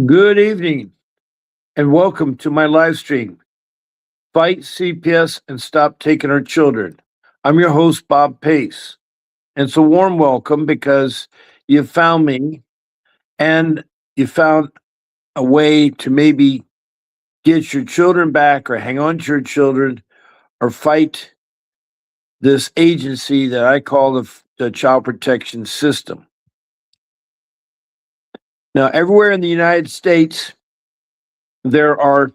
Good evening and welcome to my live stream, Fight CPS and Stop Taking Our Children. I'm your host, Bob Pace. And it's a warm welcome because you found me and you found a way to maybe get your children back or hang on to your children or fight this agency that I call the child protection system. Now, everywhere in the United States, there are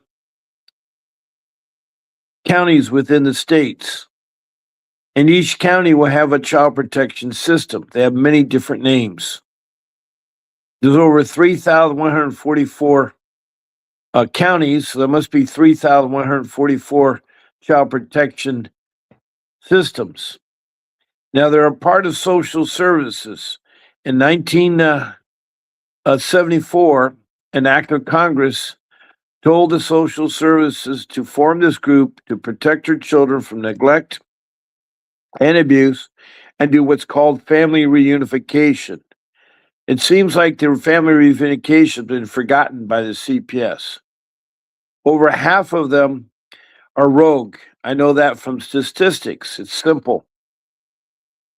counties within the states. And each county will have a child protection system. They have many different names. There's over 3,144 counties, so there must be 3,144 child protection systems. Now, they're a part of social services. In 1974, an act of Congress told the social services to form this group to protect their children from neglect and abuse and do what's called family reunification. It seems like the family reunification has been forgotten by the CPS. Over half of them are rogue. I know that from statistics. It's simple.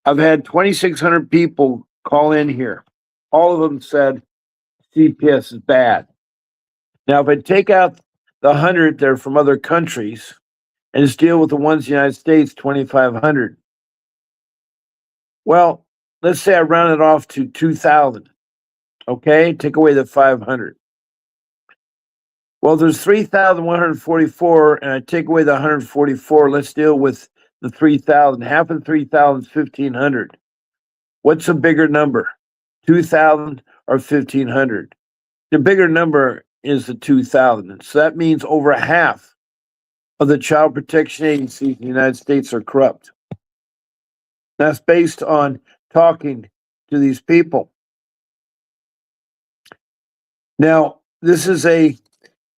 I've had 2,600 people call in here. All of them said CPS is bad. Now, if I take out the 100 that are from other countries and just deal with the ones in the United States, 2,500. Well, let's say I round it off to 2,000. Okay, take away the 500. Well, there's 3,144, and I take away the 144. Let's deal with the 3,000. Half of 3,000 is 1,500. What's a bigger number, 2,000 or 1,500? The bigger number is the 2,000. So that means over half of the child protection agencies in the United States are corrupt. That's based on talking to these people. Now, this is a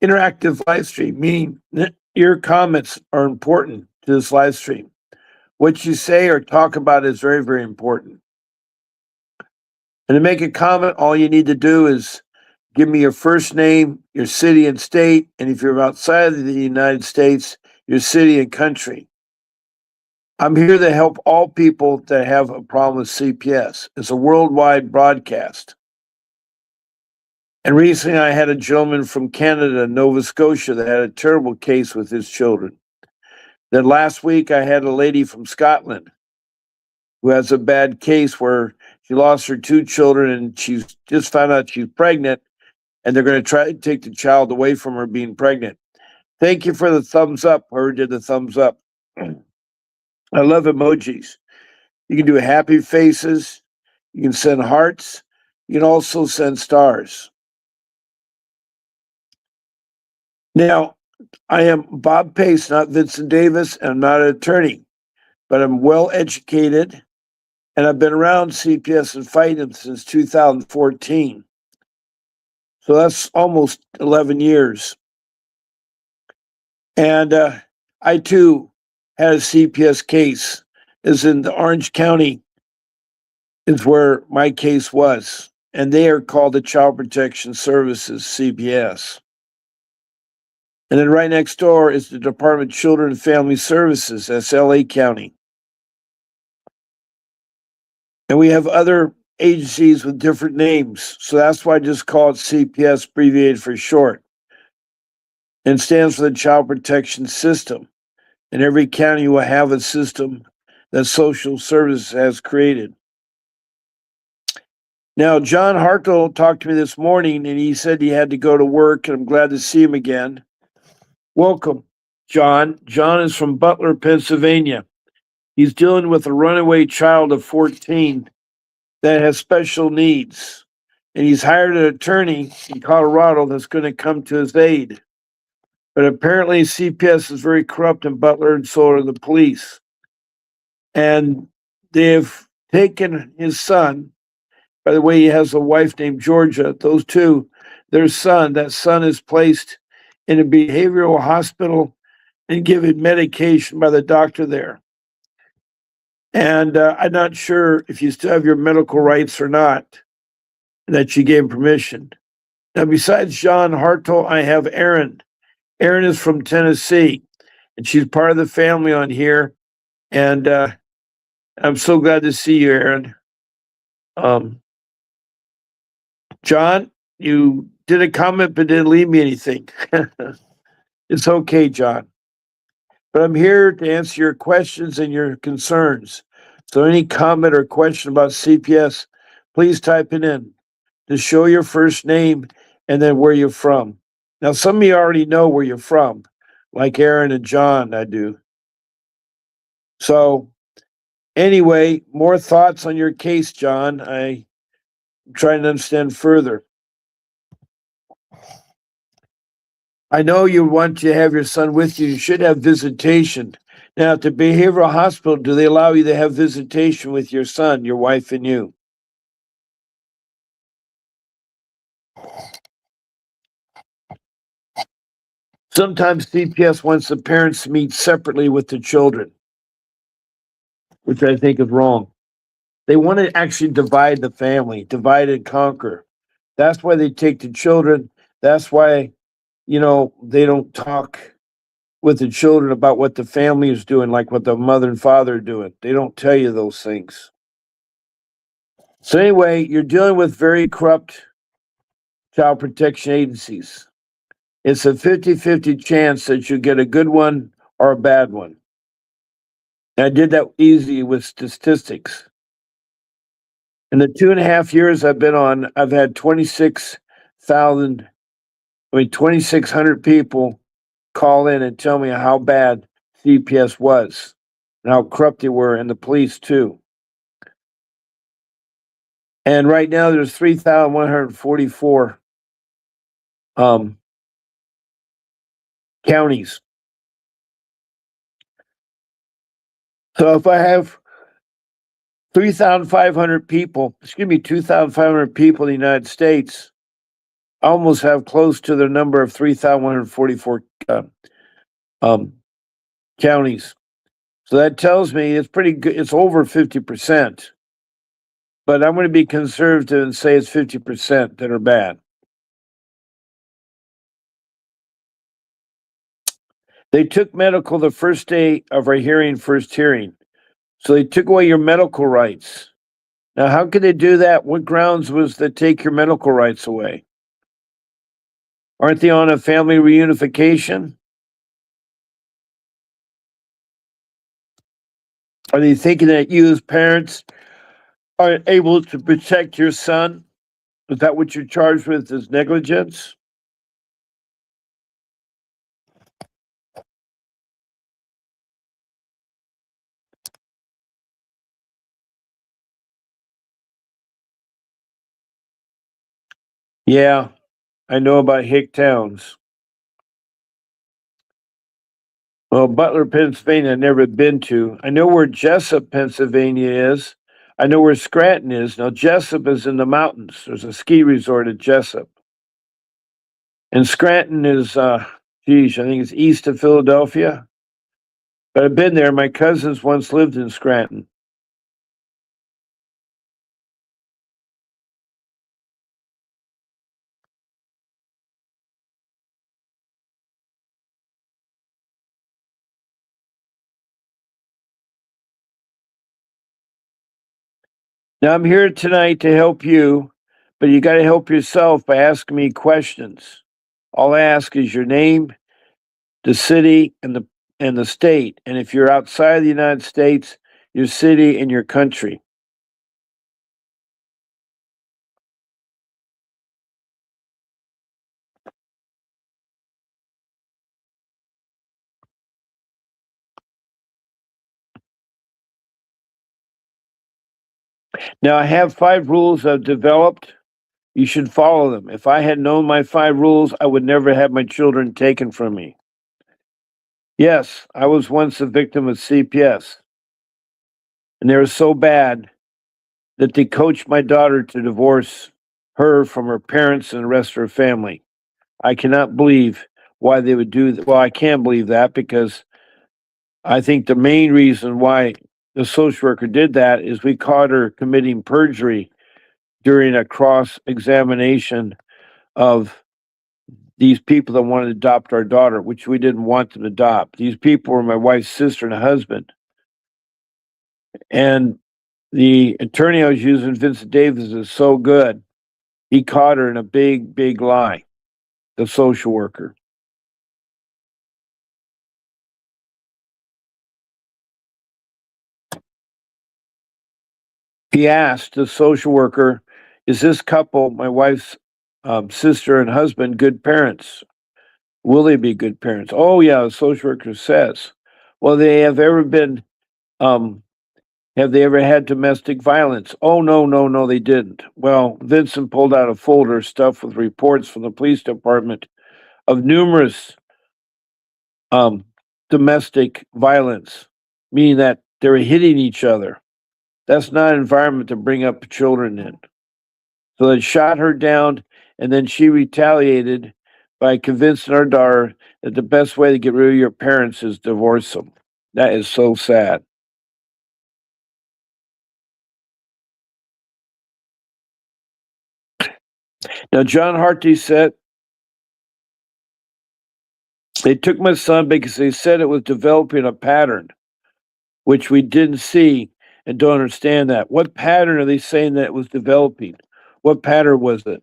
interactive live stream, meaning that your comments are important to this live stream. What you say or talk about is very, very important. And to make a comment, all you need to do is give me your first name, your city and state, and if you're outside of the United States, your city and country. I'm here to help all people that have a problem with CPS. It's a worldwide broadcast. And recently I had a gentleman from Canada, Nova Scotia, that had a terrible case with his children. Then last week I had a lady from Scotland who has a bad case where she lost her two children and she's just found out she's pregnant and they're going to try to take the child away from her being pregnant. Thank you for the thumbs up, whoever did the thumbs up. I love emojis. You can do happy faces. You can send hearts. You can also send stars. Now, I am Bob Pace, not Vincent Davis, and I'm not an attorney, but I'm well educated, and I've been around CPS and fighting since 2014. So that's almost 11 years. And I too had a CPS case. Is in the Orange County is where my case was, and they are called the Child Protection Services, CPS. And then right next door is the Department of Children and Family Services, that's LA County. And we have other agencies with different names, so that's why I just call it CPS, abbreviated for short. And it stands for the Child Protection System. And every county will have a system that social services has created. Now, John Hartle talked to me this morning, and he said he had to go to work, and I'm glad to see him again. Welcome, John. John is from Butler, Pennsylvania. He's dealing with a runaway child of 14 that has special needs. And he's hired an attorney in Colorado that's going to come to his aid. But apparently CPS is very corrupt in Butler, and so are the police. And they've taken his son. By the way, he has a wife named Georgia. Those two, their son, that son is placed in a behavioral hospital and given medication by the doctor there. And I'm not sure if you still have your medical rights or not, that you gave permission. Now, besides John Hartle, I have Erin. Erin is from Tennessee, and she's part of the family on here. And I'm so glad to see you, Erin. Um, John, you did a comment but didn't leave me anything. It's okay, John. But I'm here to answer your questions and your concerns. So any comment or question about CPS, please type it in. To show your first name and then where you're from. Now, some of you already know where you're from, like Aaron and John, I do. So, anyway, more thoughts on your case, John. I'm trying to understand further. I know you want to have your son with you. You should have visitation. Now, at the behavioral hospital, do they allow you to have visitation with your son, your wife, and you? Sometimes CPS wants the parents to meet separately with the children, which I think is wrong. They want to actually divide the family, divide and conquer. That's why they take the children. That's why, they don't talk with the children about what the family is doing, like what the mother and father are doing. They don't tell you those things. So, anyway, you're dealing with very corrupt child protection agencies. It's a 50-50 chance that you get a good one or a bad one. And I did that easy with statistics. In the 2.5 years I've been on, I've had 2,600 people call in and tell me how bad CPS was and how corrupt they were, and the police too. And right now there's 3,144 counties. So if I have 2,500 people in the United States, I almost have close to the number of 3,144 counties. So that tells me it's pretty good. It's over 50%. But I'm going to be conservative and say it's 50% that are bad. They took medical the first day of our first hearing. So they took away your medical rights. Now, how could they do that? What grounds was to take your medical rights away? Aren't they on a family reunification? Are they thinking that you as parents aren't able to protect your son? Is that what you're charged with, is negligence? Yeah, I know about Hick Towns. Well, Butler, Pennsylvania, I've never been to. I know where Jessup, Pennsylvania is. I know where Scranton is. Now, Jessup is in the mountains. There's a ski resort at Jessup. And Scranton is, I think it's east of Philadelphia. But I've been there. My cousins once lived in Scranton. Now, I'm here tonight to help you, but you got to help yourself by asking me questions. All I ask is your name, the city, and the state. And if you're outside the United States, your city and your country. Now, I have 5 rules I've developed. You should follow them. If I had known my 5 rules, I would never have my children taken from me. Yes, I was once a victim of CPS, and they were so bad that they coached my daughter to divorce her from her parents and the rest of her family. I cannot believe why they would do that. Well, I can believe that because I think the main reason why the social worker did that is we caught her committing perjury during a cross examination of these people that wanted to adopt our daughter, which we didn't want them to adopt. These people were my wife's sister and husband. And the attorney I was using, Vincent Davis, is so good. He caught her in a big, big lie, the social worker. He asked the social worker, is this couple, my wife's sister and husband, good parents? Will they be good parents? Oh, yeah, the social worker says. Well, they have ever been, have they ever had domestic violence? Oh, no, no, no, they didn't. Well, Vincent pulled out a folder stuffed with reports from the police department of numerous domestic violence, meaning that they were hitting each other. That's not an environment to bring up children in. So they shot her down, and then she retaliated by convincing our daughter that the best way to get rid of your parents is divorce them. That is so sad. Now, John Hartley said they took my son because they said it was developing a pattern, which we didn't see and don't understand that. What pattern are they saying that it was developing? What pattern was it?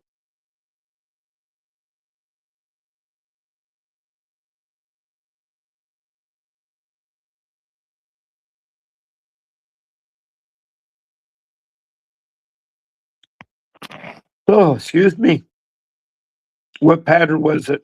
Oh, excuse me. What pattern was it?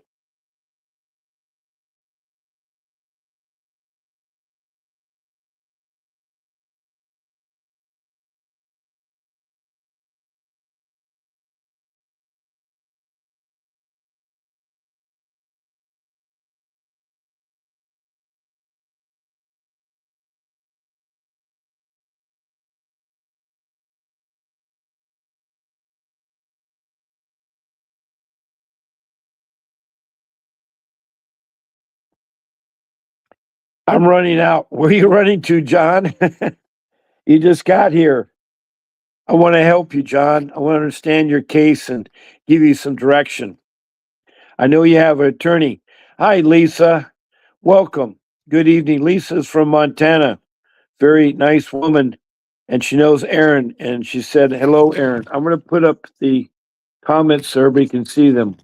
I'm running out. Where are you running to, John? You just got here. I want to help you, John. I want to understand your case and give you some direction. I know you have an attorney. Hi, Lisa. Welcome. Good evening. Lisa's from Montana. Very nice woman. And she knows Aaron. And she said, hello, Aaron. I'm going to put up the comments so everybody can see them.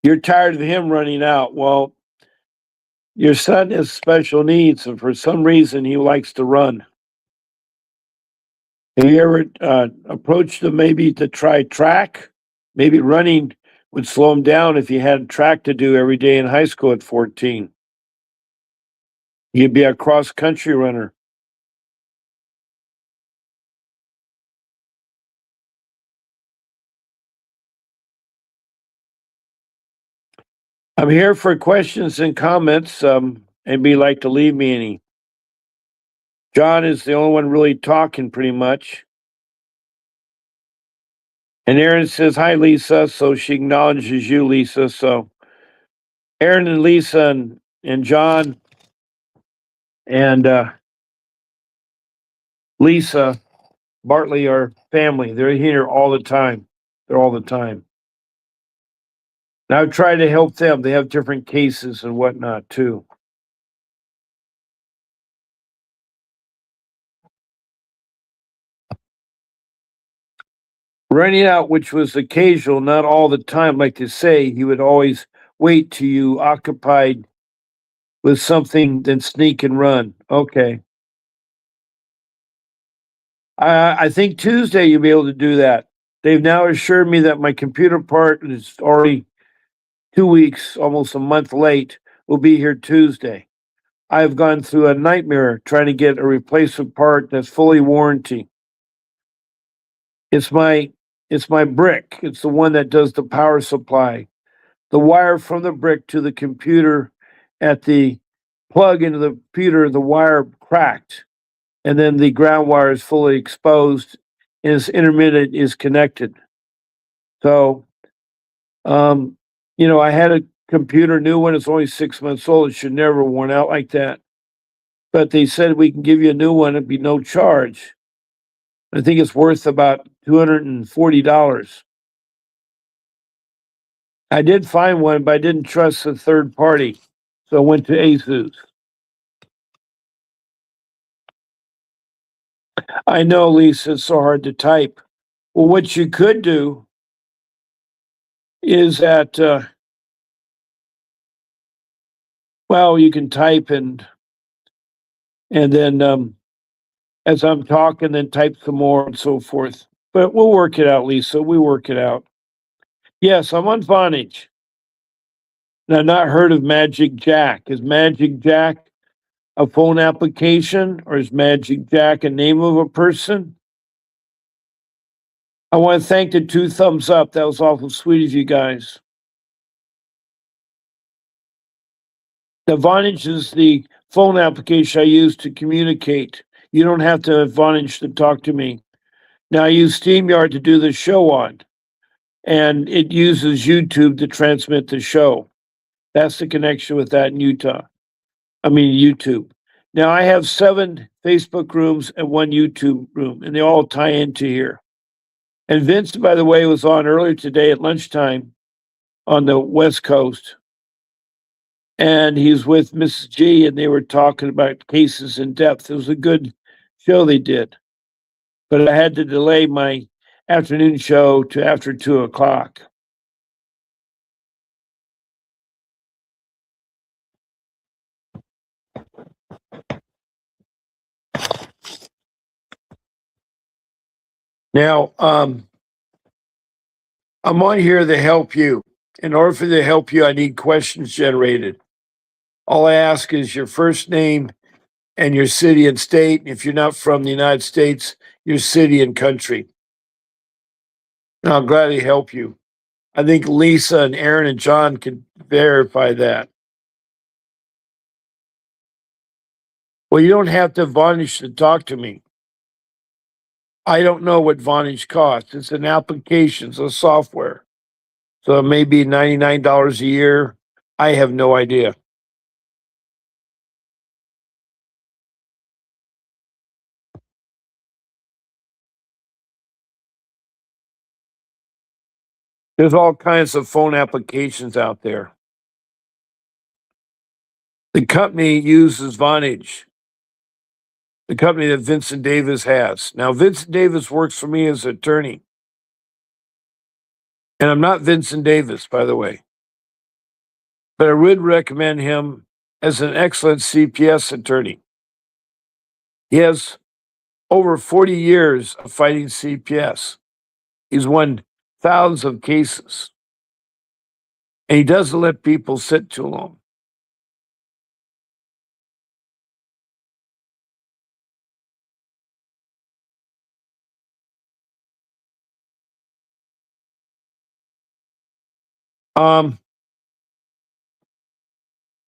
You're tired of him running out. Well, your son has special needs, and for some reason, he likes to run. Have you ever approached him maybe to try track? Maybe running would slow him down if he had track to do every day in high school at 14. He'd be a cross country runner. I'm here for questions and comments. Anybody like to leave me any? John is the only one really talking pretty much. And Aaron says, hi, Lisa. So she acknowledges you, Lisa. So Aaron and Lisa and John and Lisa Bartley are family. They're here all the time. They're all the time. And I've tried to help them. They have different cases and whatnot too. Running out, which was occasional, not all the time, like they say, he would always wait till you occupied with something, then sneak and run. Okay. I think Tuesday you'll be able to do that. They've now assured me that my computer part is already 2 weeks, almost a month late, will be here Tuesday. I've gone through a nightmare trying to get a replacement part that's fully warranty. It's my it's my brick. It's the one that does the power supply. The wire from the brick to the computer at the plug into the computer, the wire cracked, and then the ground wire is fully exposed and its intermittent is connected. So I had a computer new one, it's only 6 months old. It should never have worn out like that. But they said we can give you a new one, it'd be no charge. I think it's worth about $240. I did find one, but I didn't trust the third party, so I went to Asus. I know, Lisa, it's so hard to type. Well, what you could do is that, well, you can type and then as I'm talking, then type some more and so forth. But we'll work it out, Lisa. We work it out. Yes, I'm on Vonage. And I've not heard of Magic Jack. Is Magic Jack a phone application or is Magic Jack a name of a person? I want to thank the 2 thumbs up. That was awful sweet of you guys. The Vonage is the phone application I use to communicate. You don't have to have Vonage to talk to me. Now I use StreamYard to do the show on, and it uses YouTube to transmit the show. That's the connection with that in YouTube. Now I have 7 Facebook rooms and 1 YouTube room, and they all tie into here. And Vince, by the way, was on earlier today at lunchtime on the West Coast. And he's with Mrs. G, and they were talking about cases in depth. It was a good show they did. But I had to delay my afternoon show to after 2 o'clock. Now, I'm on here to help you. In order for me to help you, I need questions generated. All I ask is your first name and your city and state. If you're not from the United States, your city and country. And I'll gladly help you. I think Lisa and Aaron and John can verify that. Well, you don't have to Vonage to talk to me. I don't know what Vonage costs. It's an application, it's a software. So it may be $99 a year. I have no idea. There's all kinds of phone applications out there. The company uses Vonage, the company that Vincent Davis has. Now, Vincent Davis works for me as an attorney. And I'm not Vincent Davis, by the way. But I would recommend him as an excellent CPS attorney. He has over 40 years of fighting CPS. He's won thousands of cases. And he doesn't let people sit too long.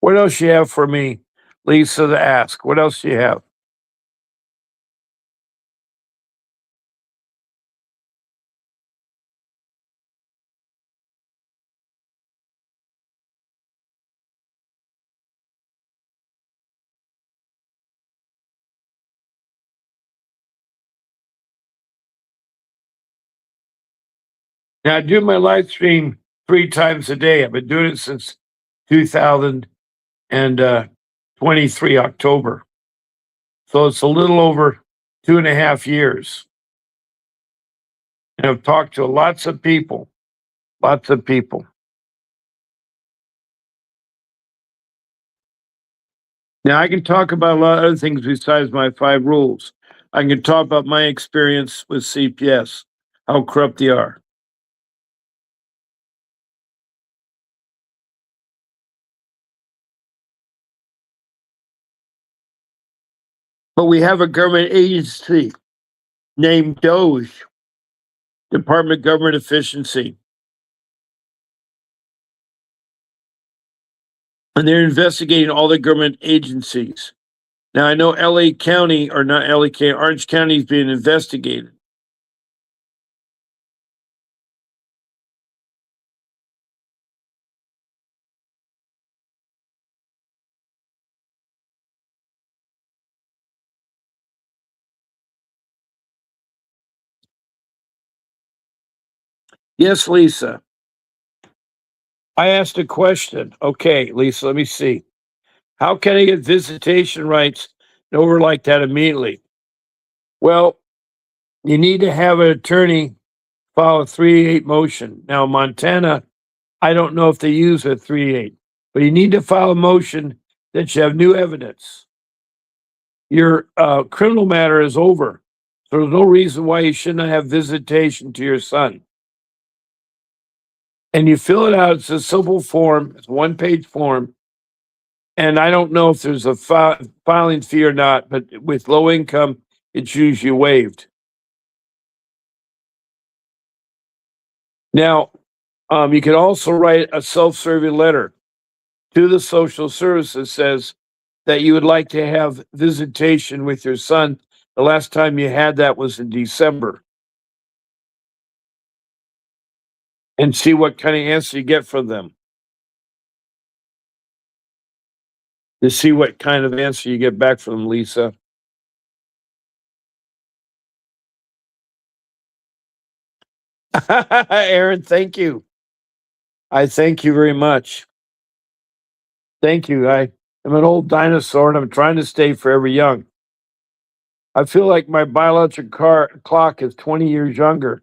What else you have for me, Lisa, to ask? What else do you have? Now, I do my live stream 3 times a day. I've been doing it since 2023 October. So it's a little over 2.5 years. And I've talked to lots of people, lots of people. Now, I can talk about a lot of other things besides my 5 rules. I can talk about my experience with CPS, how corrupt they are. But we have a government agency named DOGE, Department of Government Efficiency. And they're investigating all the government agencies. Now, I know LA County, or not LA County, Orange County is being investigated. Yes, Lisa. I asked a question. Okay, Lisa, let me see. How can I get visitation rights over like that immediately? Well, you need to have an attorney file a 3-8 motion. Now, Montana, I don't know if they use a 3-8, but you need to file a motion that you have new evidence. Your criminal matter is over. So there's no reason why you shouldn't have visitation to your son. And you fill it out. It's a simple form. It's a one-page form. And I don't know if there's a filing fee or not, but with low income, it's usually waived. Now, you can also write a self-serving letter to the social services says that you would like to have visitation with your son. The last time you had that was in December. And see what kind of answer you get from them. To see what kind of answer you get back from them, Lisa. Aaron, thank you. I thank you very much. Thank you. I am an old dinosaur and I'm trying to stay forever young. I feel like my biological clock is 20 years younger.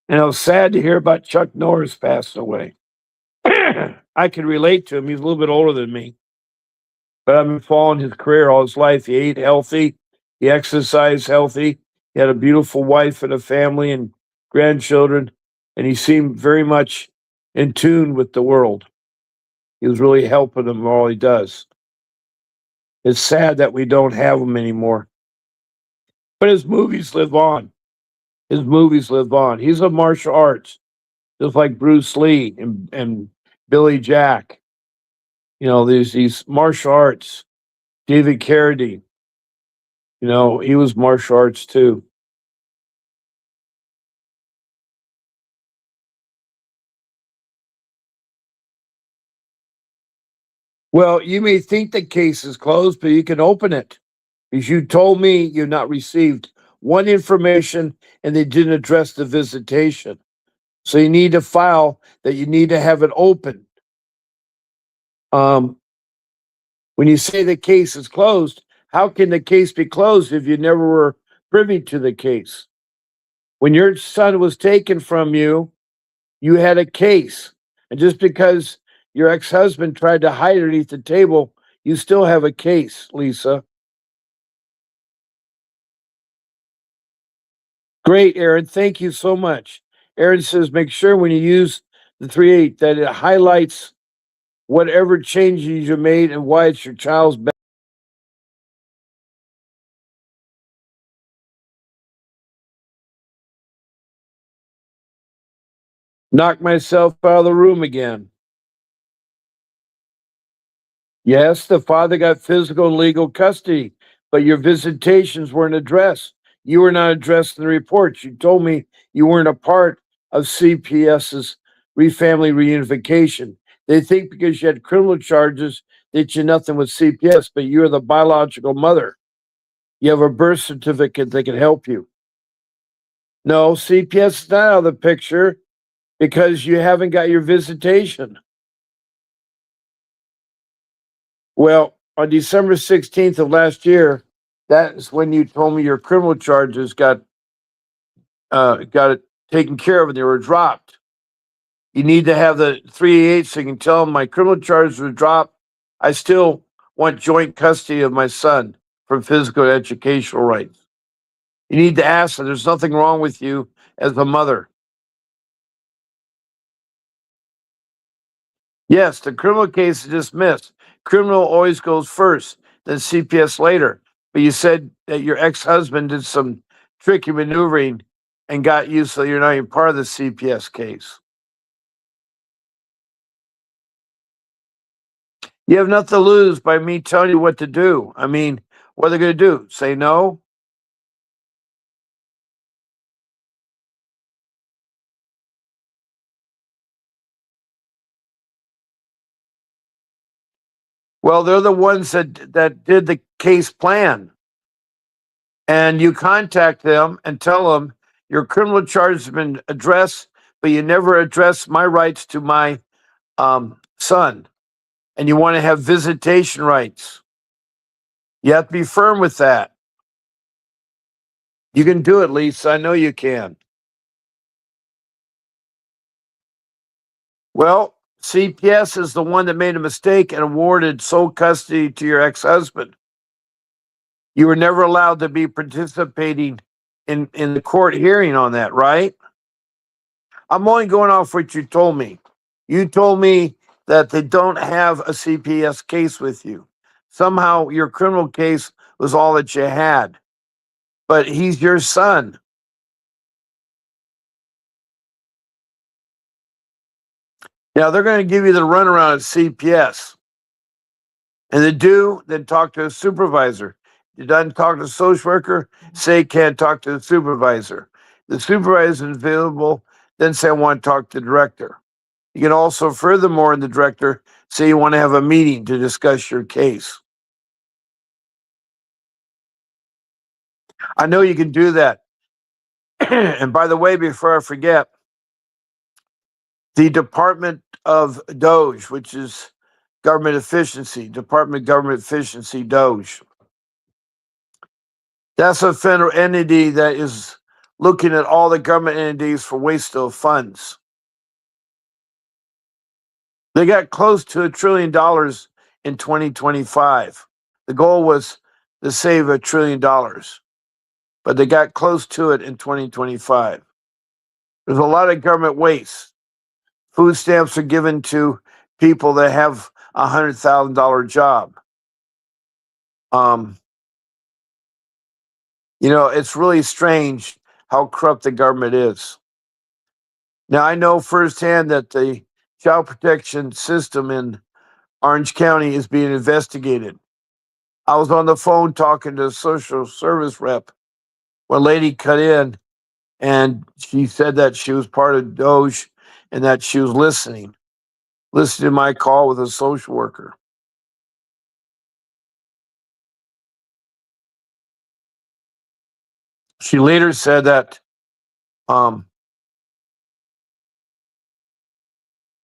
And I was sad to hear about Chuck Norris passing away. I can relate to him. He's a little bit older than me, but I've been following his career all his life. He ate healthy, he exercised healthy, he had a beautiful wife and a family and grandchildren, and he seemed very much in tune with the world. He was really helping them all he does. It's sad that we don't have him anymore. But his movies live on. His movies live on. He's a martial arts, just like Bruce Lee and Billy Jack. You know, there's these martial arts. David Carradine, you know, he was martial arts too. Well, you may think the case is closed, but you can open it. Because you told me you've not received one information and they didn't address the visitation. So you need to file that you need to have it open. Um, when you say the case is closed, how can the case be closed if you never were privy to the case? When your son was taken from you, you had a case. And just because your ex husband tried to hide it underneath the table, you still have a case, Lisa. Great, Aaron. Thank you so much. Aaron says make sure when you use the 3-8 that it highlights whatever changes you made and why it's your child's best. Knock myself out of the room again. Yes, the father got physical and legal custody, but your visitations weren't addressed. You were not addressed in the reports. You told me you weren't a part of CPS's family reunification. They think because you had criminal charges that you're nothing with CPS, but you're the biological mother. You have a birth certificate that can help you. No, CPS is not out of the picture because you haven't got your visitation. Well, on December 16th of last year, that's when you told me your criminal charges got it taken care of and they were dropped. You need to have the 3-8 so you can tell them my criminal charges were dropped. I still want joint custody of my son for physical and educational rights. You need to ask them there's nothing wrong with you as a mother. Yes, the criminal case is dismissed. Criminal always goes first, then CPS later. But you said that your ex-husband did some tricky maneuvering and got you so you're not even part of the CPS case. You have nothing to lose by me telling you what to do. I mean, what are they going to do? Say no? Well, they're the ones that did the case plan. And you contact them and tell them Your criminal charge has been addressed, but you never addressed my rights to my son, and you want to have visitation rights. You have to be firm with that. You can do it, Lisa. I know you can. Well, CPS is the one that made a mistake and awarded sole custody to your ex-husband. You were never allowed to be participating in the court hearing on that, right? I'm only going off what you told me. You told me that they don't have a CPS case with you. Somehow your criminal case was all that you had. But he's your son. Now they're going to give you the runaround at CPS. And then talk to a supervisor. You done talk to a social worker, say can't talk to the supervisor. The supervisor is available, then say I want to talk to the director. You can also, furthermore, in the director, say you want to have a meeting to discuss your case. I know you can do that. And by the way, before I forget, the Department of Doge, which is Government Efficiency, Department of Government Efficiency, Doge. That's a federal entity that is looking at all the government entities for waste of funds. They got close to $1 trillion in 2025. The goal was to save $1 trillion, but they got close to it in 2025. There's a lot of government waste. Food stamps are given to people that have a $100,000 job. It's really strange how corrupt the government is. Now, I know firsthand that the child protection system in Orange County is being investigated. I was on the phone talking to a social service rep when a lady cut in, and she said that she was part of Doge and that she was listening to my call with a social worker. She later said that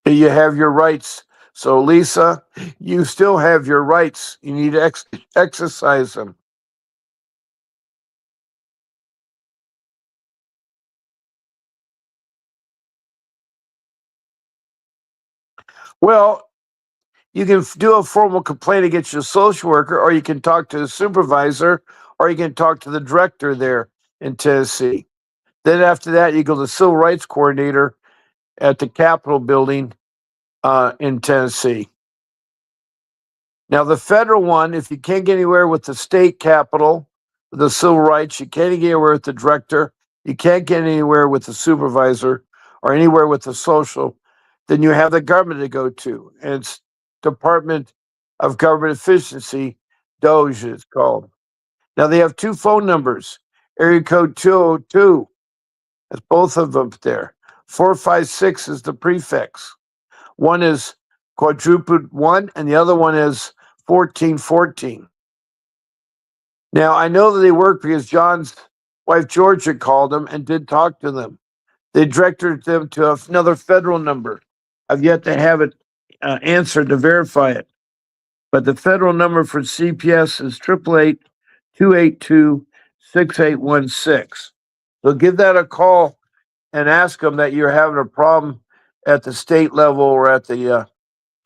you have your rights. So, Lisa, you still have your rights. You need to exercise them. Well, you can do a formal complaint against your social worker, or you can talk to the supervisor, or you can talk to the director there in Tennessee. Then after that, you go to the civil rights coordinator at the Capitol building in Tennessee. Now, the federal one, if you can't get anywhere with the state capitol, the civil rights, you can't get anywhere with the director, you can't get anywhere with the supervisor, or anywhere with the social, then you have the government to go to. And it's Department of Government Efficiency, DOGE it's called. Now, they have two phone numbers, area code 202. That's both of them there. 456 is the prefix. One is quadrupled 1, and the other one is 1414. Now, I know that they work because John's wife Georgia called them and did talk to them. They directed them to another federal number. I've yet to have it answered to verify it. But the federal number for CPS is 888-282-6816. So give that a call and ask them that you're having a problem at the state level or at the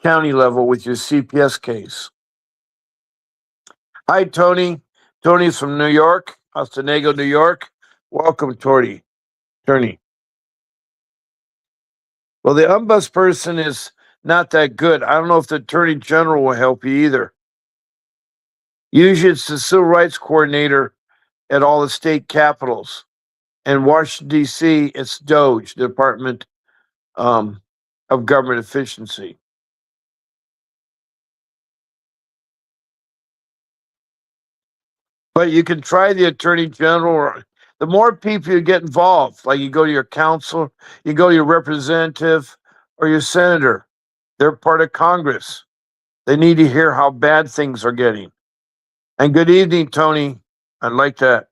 county level with your CPS case. Hi, Tony. Tony's from New York, Ostenago, New York. Welcome, Tony. Well, the ombudsperson is not that good. I don't know if the attorney general will help you either. Usually it's the civil rights coordinator at all the state capitals. In Washington, D.C., it's DOGE, Department of Government Efficiency. But you can try the attorney general. Or the more people you get involved, like you go to your council, you go to your representative or your senator, they're part of Congress. They need to hear how bad things are getting. And good evening, Tony. I'd like that.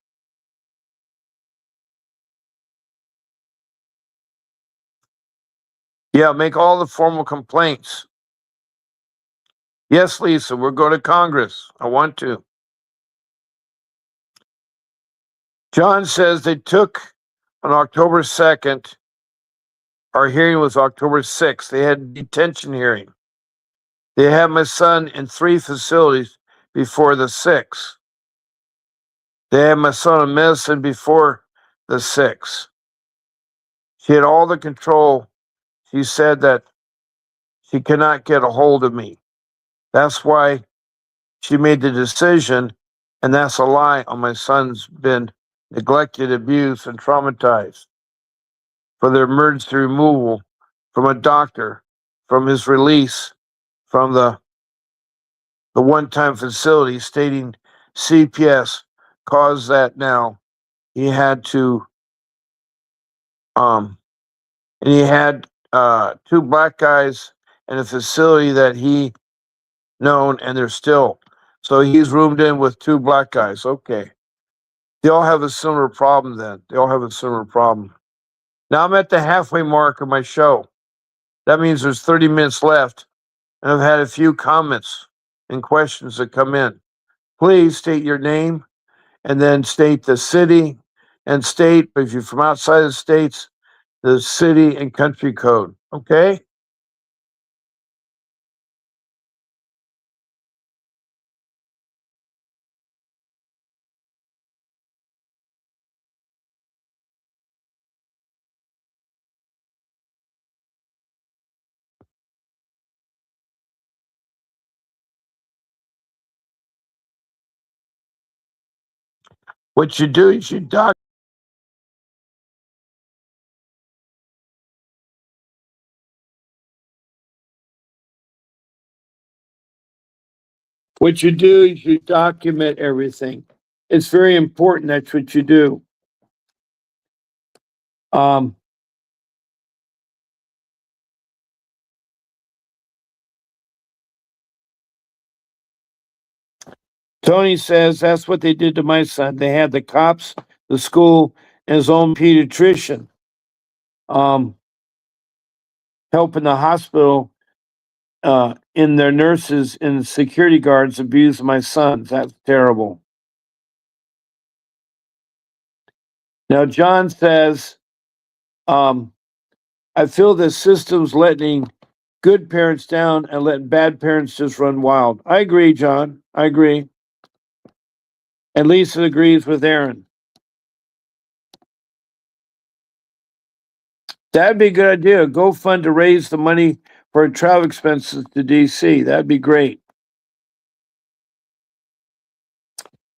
Yeah, make all the formal complaints. Yes, Lisa, we'll go to Congress. I want to. John says they took on October 2nd. Our hearing was October 6th. They had a detention hearing. They had my son in 3 facilities before the 6th. They had my son in medicine before the 6th. She had all the control. She said that she cannot get a hold of me. That's why she made the decision, and that's a lie on my son's been neglected, abused, and traumatized for their emergency removal from a doctor, from his release from the one-time facility, stating CPS caused that. Now he had to and he had 2 black guys in a facility that he known, and they're still, so he's roomed in with 2 black guys. Okay, they all have a similar problem. Then they all have a similar problem. Now I'm at the halfway mark of my show. That means there's 30 minutes left, and I've had a few comments and questions that come in. Please state your name and then state the city and state, if you're from outside the states, the city and country code. Okay? What you do is you doc. What you do is you document everything. It's very important. That's what you do. Um, Tony says that's what they did to my son. They had the cops, the school, and his own pediatrician um, helping the hospital in their nurses and security guards abuse my sons. That's terrible. Now, John says, um, I feel the system's letting good parents down and letting bad parents just run wild. I agree, John. I agree. And Lisa agrees with Aaron. That'd be a good idea. Go fund to raise the money for travel expenses to DC. That'd be great.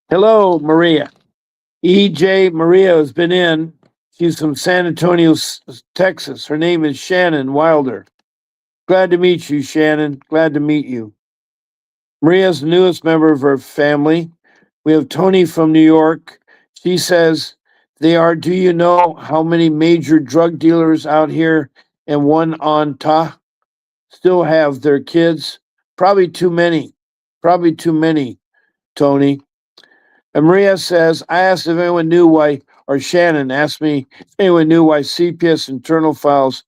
Hello, Maria. EJ Maria has been in. She's from San Antonio, Texas. Her name is Shannon Wilder. Glad to meet you, Shannon. Glad to meet you. Maria's the newest member of her family. We have Tony from New York. She says they are, do you know how many major drug dealers out here and one on Ta still have their kids? Probably too many. Probably too many, Tony. And Maria says, I asked if anyone knew why, or Shannon asked me if anyone knew why CPS internal files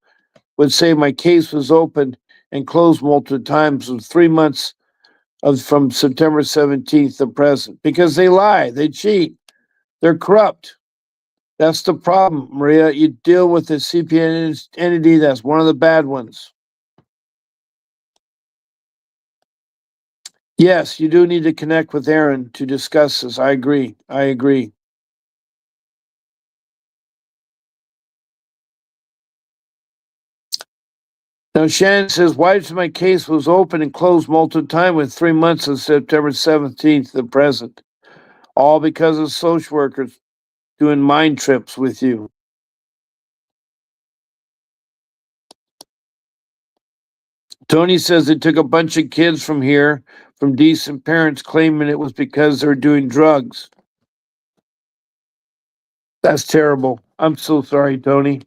would say my case was opened and closed multiple times with 3 months from September 17th to present. Because they lie, they cheat, they're corrupt. That's the problem, Maria. You deal with the CPS entity, that's one of the bad ones. Yes, you do need to connect with Aaron to discuss this. I agree. I agree. Now, Shannon says, why is my case was open and closed multiple times with 3 months of September 17th to present? All because of social workers doing mind trips with you. Tony says they took a bunch of kids from here from decent parents claiming it was because they're doing drugs. That's terrible. I'm so sorry, Tony.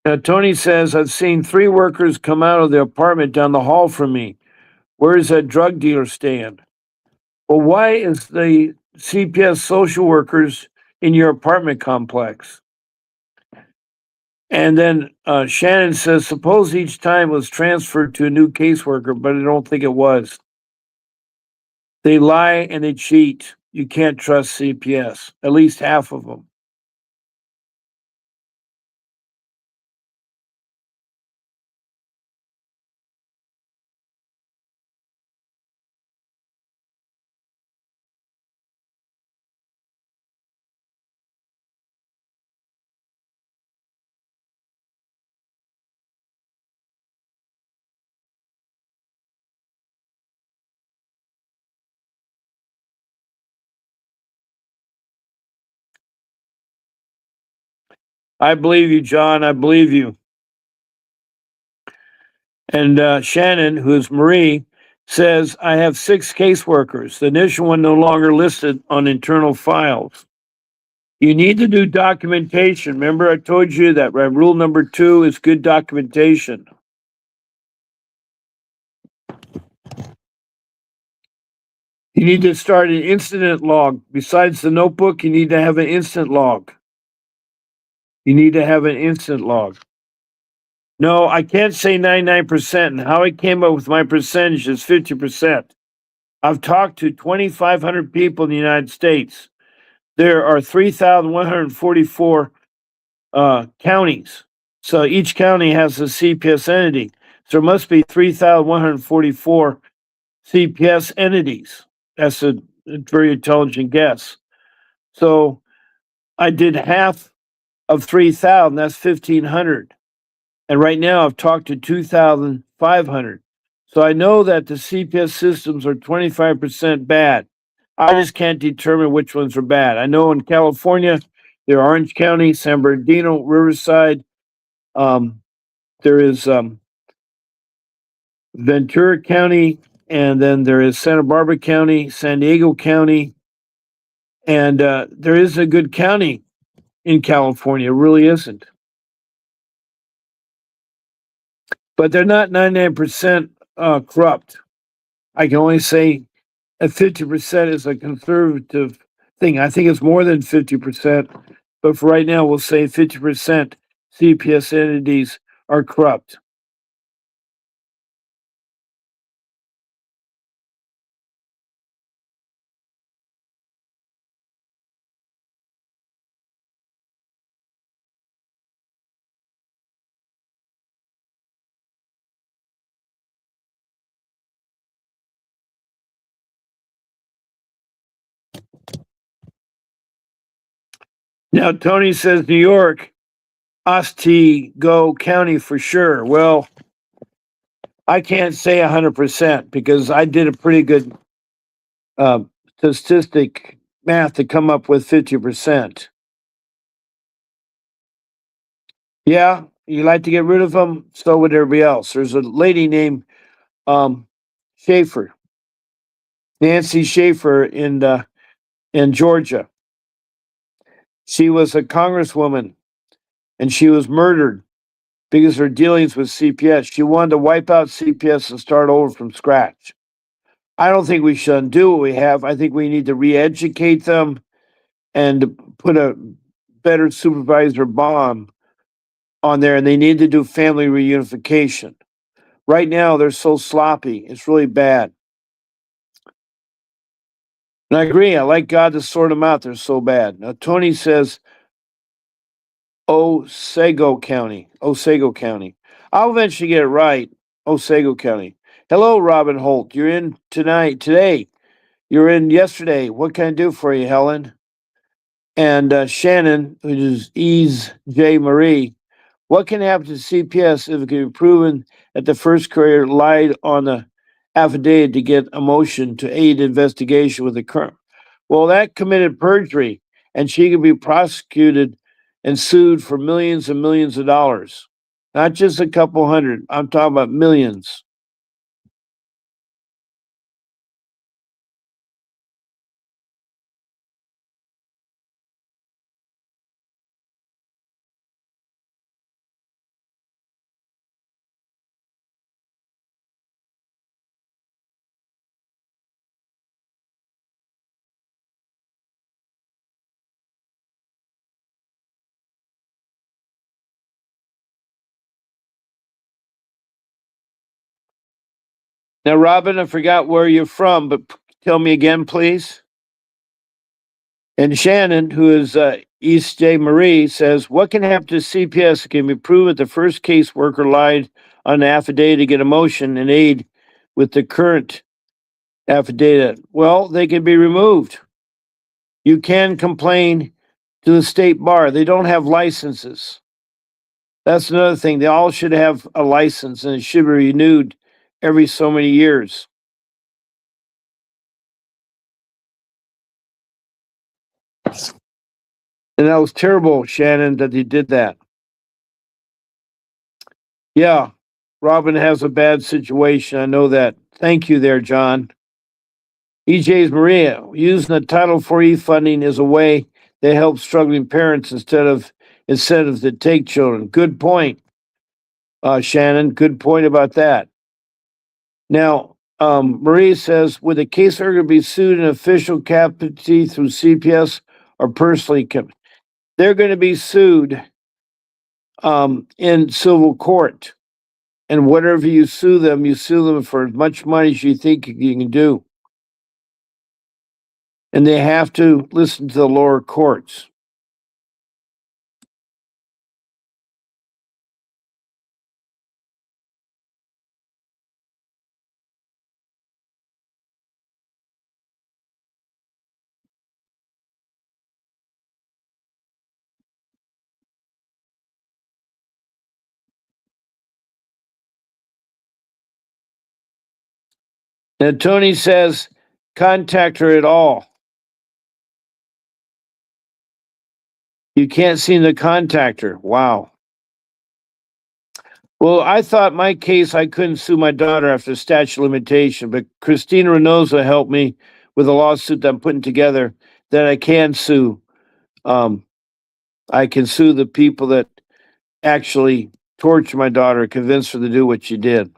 Now, Tony says, I've seen 3 workers come out of the apartment down the hall from me. Where is that drug dealer stand? Well, why is the CPS social workers in your apartment complex? And then Shannon says, suppose each time was transferred to a new caseworker, but I don't think it was. They lie and they cheat. You can't trust CPS, at least half of them. I believe you, John. I believe you. And Shannon, who is Marie, says, I have 6 caseworkers. The initial one no longer listed on internal files. You need to do documentation. Remember, I told you that rule number 2 is good documentation. You need to start an incident log. Besides the notebook, you need to have an incident log. You need to have an incident log. No, I can't say 99%. And how I came up with my percentage is 50%. I've talked to 2,500 people in the United States. There are 3,144 counties. So each county has a CPS entity. So there must be 3,144 CPS entities. That's a very intelligent guess. So I did half of 3,000. That's 1,500. And right now I've talked to 2,500. So I know that the CPS systems are 25% bad. I just can't determine which ones are bad. I know in California, there are Orange County, San Bernardino, Riverside. There is Ventura County, and then there is Santa Barbara County, San Diego County, and there is a good county in California. It really isn't. But they're not 99% corrupt. I can only say that 50% is a conservative thing. I think it's more than 50%, but for right now, we'll say 50% CPS entities are corrupt. Now, Tony says New York, Otsego County for sure. Well, I can't say 100% because I did a pretty good uh, statistic math to come up with 50%. Yeah, you like to get rid of them, so would everybody else. There's a lady named um, Schaefer, Nancy Schaefer in Georgia. She was a congresswoman and she was murdered because of her dealings with CPS. She wanted to wipe out CPS and start over from scratch. I don't think we should undo what we have. I think we need to re-educate them and put a better supervisor bomb on there, and they need to do family reunification. Right now, they're so sloppy. It's really bad. And I agree. I like God to sort them out. They're so bad. Now, Tony says Otsego County. Otsego County. I'll eventually get it right. Otsego County. Hello, Robin Holt. You're in tonight, today. You're in yesterday. What can I do for you, Helen? And Shannon, which is Ease J. Marie. What can happen to CPS if it can be proven that the first courier lied on the affidavit to get a motion to aid investigation with the current? Well, that committed perjury, and she could be prosecuted and sued for millions and millions of dollars. Not just a couple hundred. I'm talking about millions. Now, Robin, I forgot where you're from, but tell me again, please. And Shannon, who is East J. Marie, says, what can happen to CPS? Can we prove that the first caseworker lied on the affidavit to get a motion and aid with the current affidavit? Well, they can be removed. You can complain to the state bar. They don't have licenses. That's another thing. They all should have a license and it should be renewed every so many years. And that was terrible, Shannon, that he did that. Yeah, Robin has a bad situation. I know that. Thank you there, John. EJ's Maria, using the Title IV funding is a way they help struggling parents instead of incentives that take children. Good point, Shannon. Good point about that. Now, Marie says, would the caseworker be sued in official capacity through CPS or personally? They're going to be sued in civil court. And whatever you sue them for as much money as you think you can do. And they have to listen to the lower courts. Now, Tony says, contact her at all. You can't seem to contact her. Wow. Well, I thought my case, I couldn't sue my daughter after statute of limitation, but Christina Reynosa helped me with a lawsuit that I'm putting together that I can sue. I can sue the people that actually tortured my daughter, convinced her to do what she did.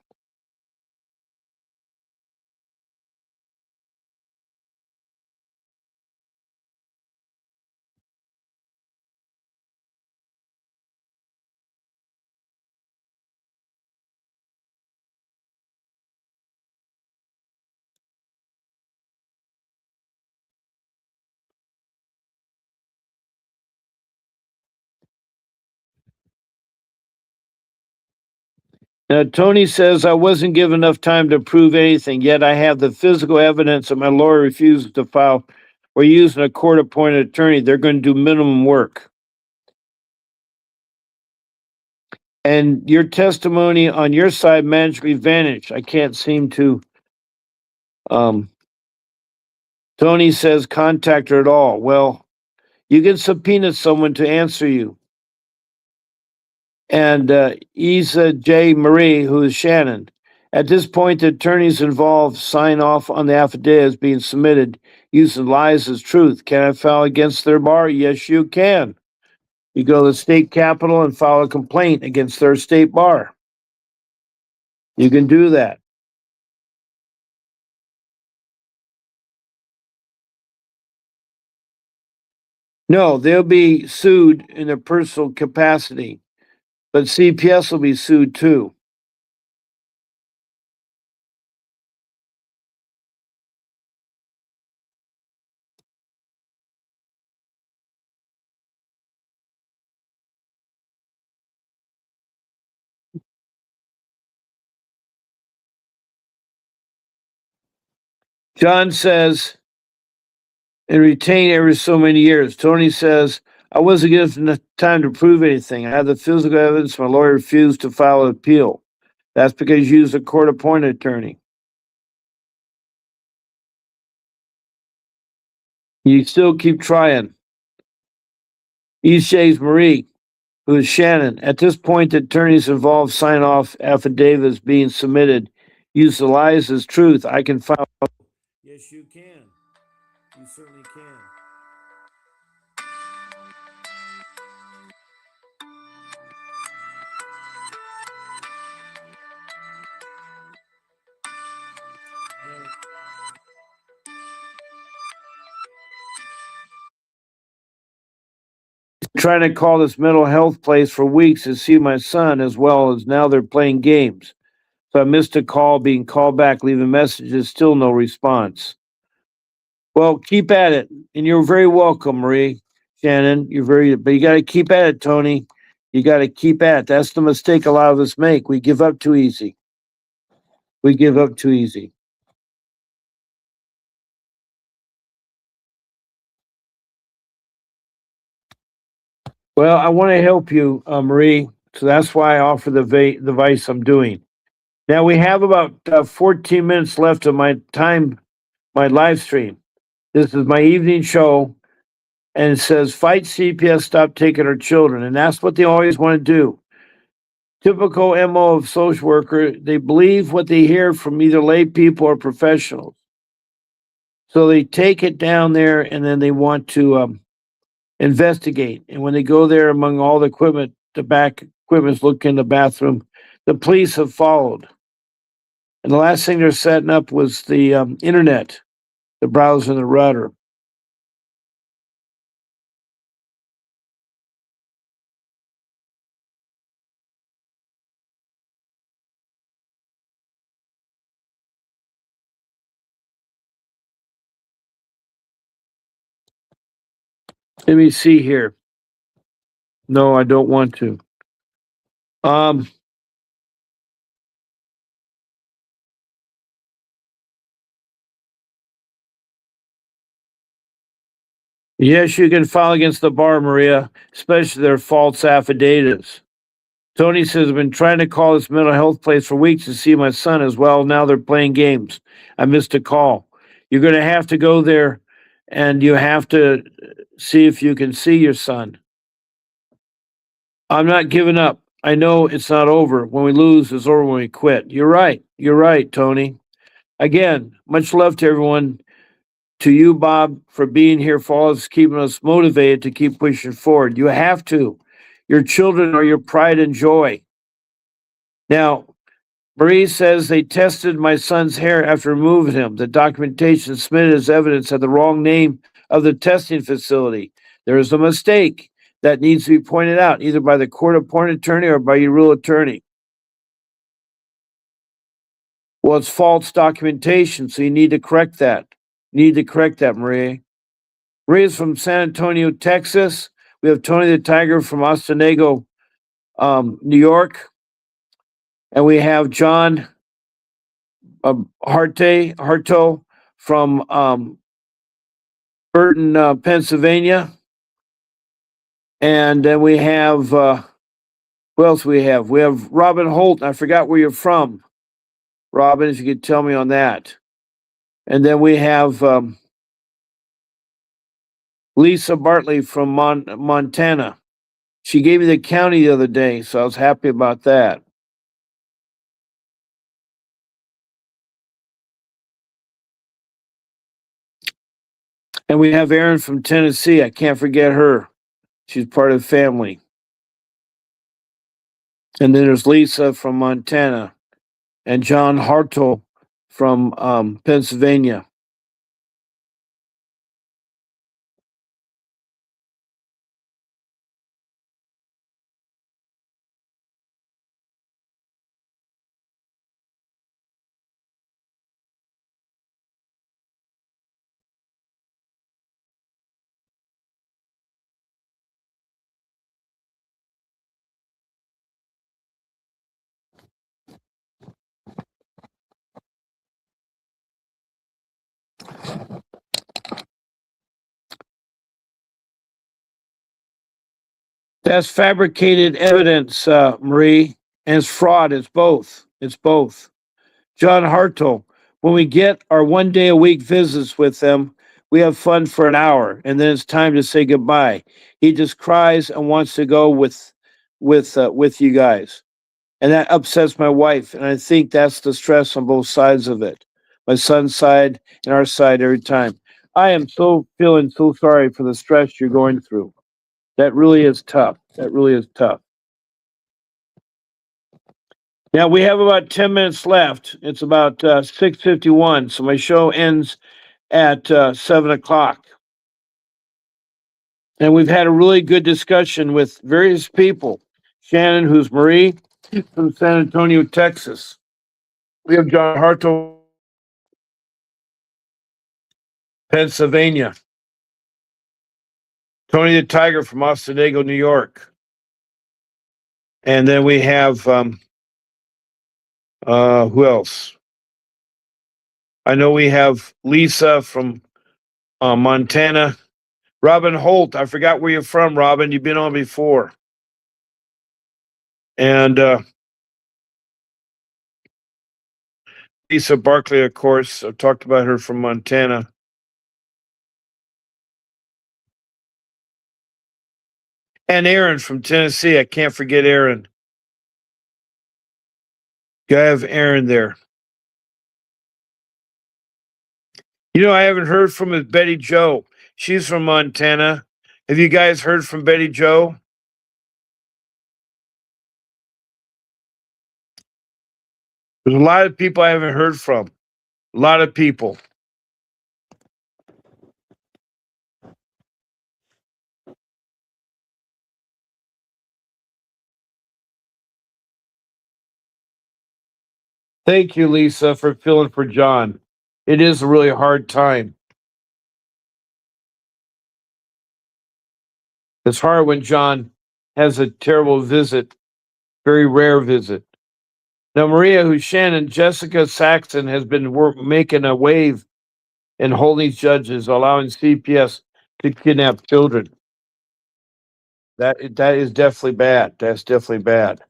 Now, Tony says I wasn't given enough time to prove anything, yet I have the physical evidence that my lawyer refuses to file. We're using a court appointed attorney. They're going to do minimum work. And your testimony on your side magically vanished. I can't seem to. Tony says contact her at all. Well, you can subpoena someone to answer you. And Isa J. Marie, who is Shannon. At this point, the attorneys involved sign off on the affidavit as being submitted using lies as truth. Can I file against their bar? Yes, you can. You go to the state capitol and file a complaint against their state bar. You can do that. No, they'll be sued in their personal capacity, but CPS will be sued too. John says, and retain every so many years. Tony says, I wasn't given enough time to prove anything. I had the physical evidence. My lawyer refused to file an appeal. That's because you used a court appointed attorney. You still keep trying. EJ's Marie, who is Shannon. At this point, the attorneys involved sign off affidavits being submitted. Use the lies as truth. I can file. Yes, you can. You certainly can. Trying to call this mental health place for weeks to see my son, as well as now they're playing games. So I missed a call, being called back, leaving messages, still no response. Well, keep at it. And you're very welcome, Marie. Shannon, but you got to keep at it, Tony. You got to keep at it. That's the mistake a lot of us make. We give up too easy. We give up too easy. Well, I want to help you, Marie. So that's why I offer the advice I'm doing. Now we have about 14 minutes left of my time, my live stream. This is my evening show, and it says, "Fight CPS, stop taking our children," and that's what they always want to do. Typical MO of social worker, they believe what they hear from either lay people or professionals. So they take it down there and then they want to investigate. And when they go there, among all the equipment, the back equipment's look in the bathroom, the police have followed. And the last thing they're setting up was the internet, the browser and the router. Let me see here. No, I don't want to. Um, yes, you can file against the bar, Maria, especially their false affidavits. Tony says, I've been trying to call this mental health place for weeks to see my son as well. Now they're playing games. I missed a call. You're going to have to go there and you have to see if you can see your son. I'm not giving up. I know it's not over. When we lose, it's over when we quit. You're right. You're right, Tony. Again, much love to everyone. To you, Bob, for being here, for all of us, keeping us motivated to keep pushing forward. You have to. Your children are your pride and joy. Now, Marie says they tested my son's hair after removing him. The documentation submitted as evidence had the wrong name of the testing facility. There is a mistake that needs to be pointed out, either by the court appointed attorney or by your real attorney. Well, it's false documentation, so you need to correct that. You need to correct that, Marie. Marie is from San Antonio, Texas. We have Tony the Tiger from Ostanego, New York. And we have John Harto from Burton, Pennsylvania. And then we have, who else we have? We have Robin Holt. I forgot where you're from. Robin, if you could tell me on that. And then we have Lisa Bartley from Montana. She gave me the county the other day, so I was happy about that. And we have Erin from Tennessee. I can't forget her. She's part of the family. And then there's Lisa from Montana and John Hartle from Pennsylvania. That's fabricated evidence, Marie, and it's fraud. It's both. It's both. John Hartle, when we get our 1 day a week visits with them, we have fun for an hour, and then it's time to say goodbye. He just cries and wants to go with you guys, and that upsets my wife. And I think that's the stress on both sides of it, my son's side and our side every time. I am so feeling so sorry for the stress you're going through. That really is tough. That really is tough. Now we have about 10 minutes left. It's about 6:51, so my show ends at 7 o'clock. And we've had a really good discussion with various people. Shannon, who's Marie from San Antonio, Texas. We have John Hartle, Pennsylvania. Tony the Tiger from Oceanego, New York. And then we have who else? I know we have Lisa from Montana. Robin Holt, I forgot where you're from, Robin. You've been on before. And Lisa Barkley, of course. I've talked about her from Montana. And Aaron from Tennessee. I can't forget Aaron. Gotta have Aaron there. You know, I haven't heard from is Betty Joe. She's from Montana. Have you guys heard from Betty Joe? There's a lot of people I haven't heard from. A lot of people. Thank you, Lisa, for filling for John. It is a really hard time. It's hard when John has a terrible visit, very rare visit. Now, Maria, who's Shannon, Jessica Saxon has been making a wave and holding judges, allowing CPS to kidnap children. That is definitely bad. That's definitely bad.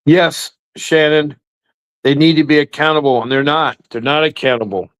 Yes, Shannon, they need to be accountable, and they're not. They're not accountable.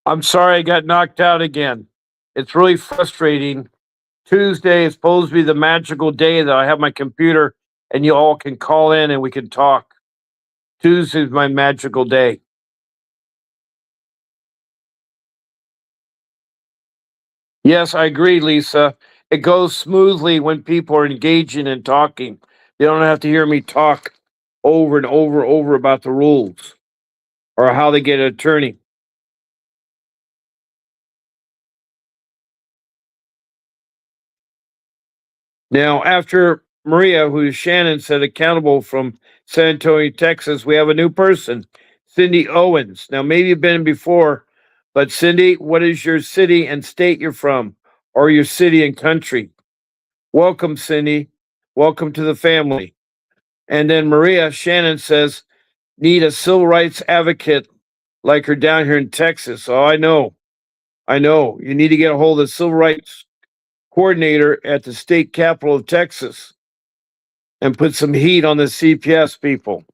I'm sorry I got knocked out again. It's really frustrating. Tuesday is supposed to be the magical day that I have my computer and you all can call in and we can talk. Tuesday is my magical day. Yes, I agree, Lisa. It goes smoothly when people are engaging and talking. They don't have to hear me talk over and over about the rules or how they get an attorney. Now, after Maria, who's Shannon said accountable from San Antonio, Texas, we have a new person, Cindy Owens. Now, maybe you've been before, but Cindy, what is your city and state you're from, or your city and country? Welcome, Cindy. Welcome to the family. And then Maria, Shannon says, need a civil rights advocate like her down here in Texas. Oh, I know. I know. You need to get a hold of the civil rights coordinator at the state capital of Texas and put some heat on the CPS people.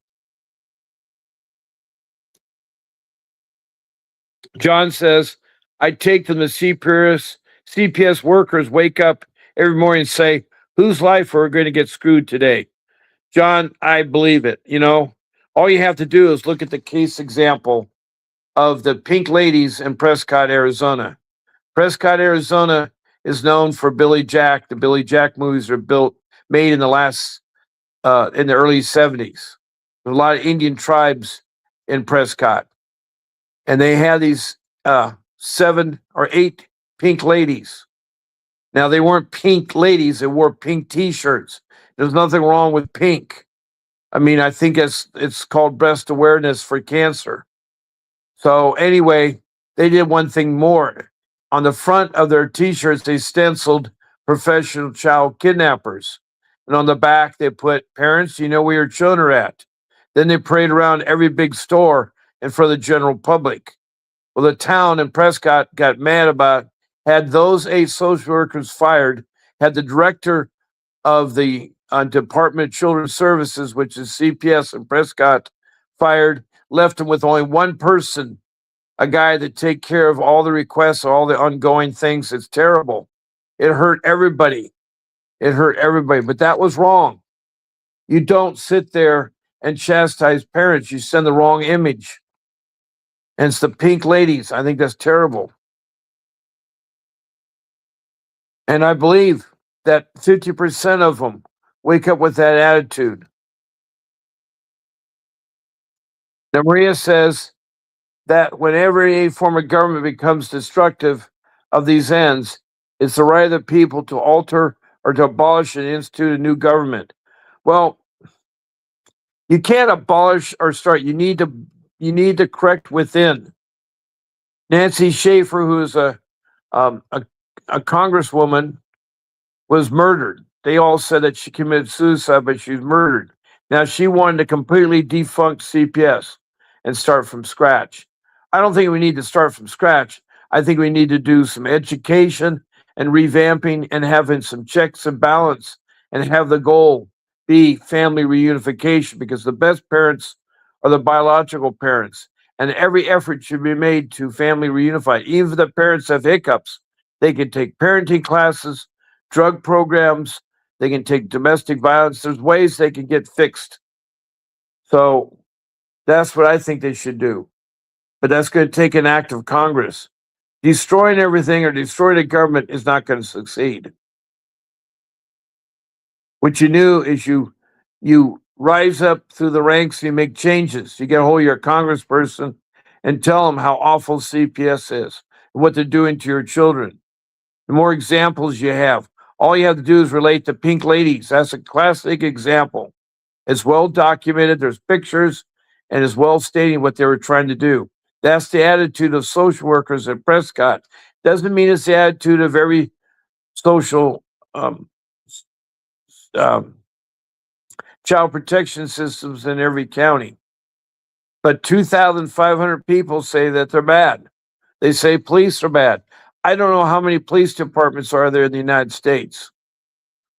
John says, I take them to CPS workers wake up every morning and say, whose life are we going to get screwed today? John, I believe it. You know, all you have to do is look at the case example of the pink ladies in Prescott, Arizona. Prescott, Arizona is known for Billy Jack. The Billy Jack movies are made in in the early 70s. There's a lot of Indian tribes in Prescott. And they had these 7 or 8 pink ladies. Now, they weren't pink ladies, they wore pink t-shirts. There's nothing wrong with pink. I mean, I think it's called breast awareness for cancer. So anyway, they did one thing more. On the front of their t-shirts, they stenciled professional child kidnappers. And on the back, they put, parents, you know where your children are at. Then they parade around every big store and for the general public. Well, the town in Prescott got mad about, had those 8 social workers fired, had the director of the Department of Children's Services, which is CPS in Prescott, fired, left them with only one person, a guy that take care of all the requests, all the ongoing things. It's terrible. It hurt everybody. It hurt everybody, but that was wrong. You don't sit there and chastise parents. You send the wrong image. And it's the pink ladies. I think that's terrible. And I believe that 50% of them wake up with that attitude. Now, Maria says that whenever any form of government becomes destructive of these ends, it's the right of the people to alter or to abolish and institute a new government. Well, you can't abolish or start. You need to correct within. Nancy Schaefer, who is a congresswoman, was murdered. They all said that she committed suicide, but she was murdered. Now she wanted to completely defunct CPS and start from scratch. I don't think we need to start from scratch. I think we need to do some education and revamping and having some checks and balance and have the goal be family reunification, because the best parents are the biological parents, and every effort should be made to family reunify. Even if the parents have hiccups, they can take parenting classes, drug programs, they can take domestic violence. There's ways they can get fixed. So that's what I think they should do. But that's going to take an act of Congress. Destroying everything or destroying the government is not going to succeed. What you do is you rise up through the ranks, you make changes. You get a hold of your congressperson and tell them how awful CPS is and what they're doing to your children. The more examples you have, all you have to do is relate to pink ladies. That's a classic example. It's well documented, there's pictures, and it's well stating what they were trying to do. That's the attitude of social workers at Prescott. Doesn't mean it's the attitude of every social child protection systems in every county. But 2,500 people say that they're bad. They say police are bad. I don't know how many police departments are there in the United States.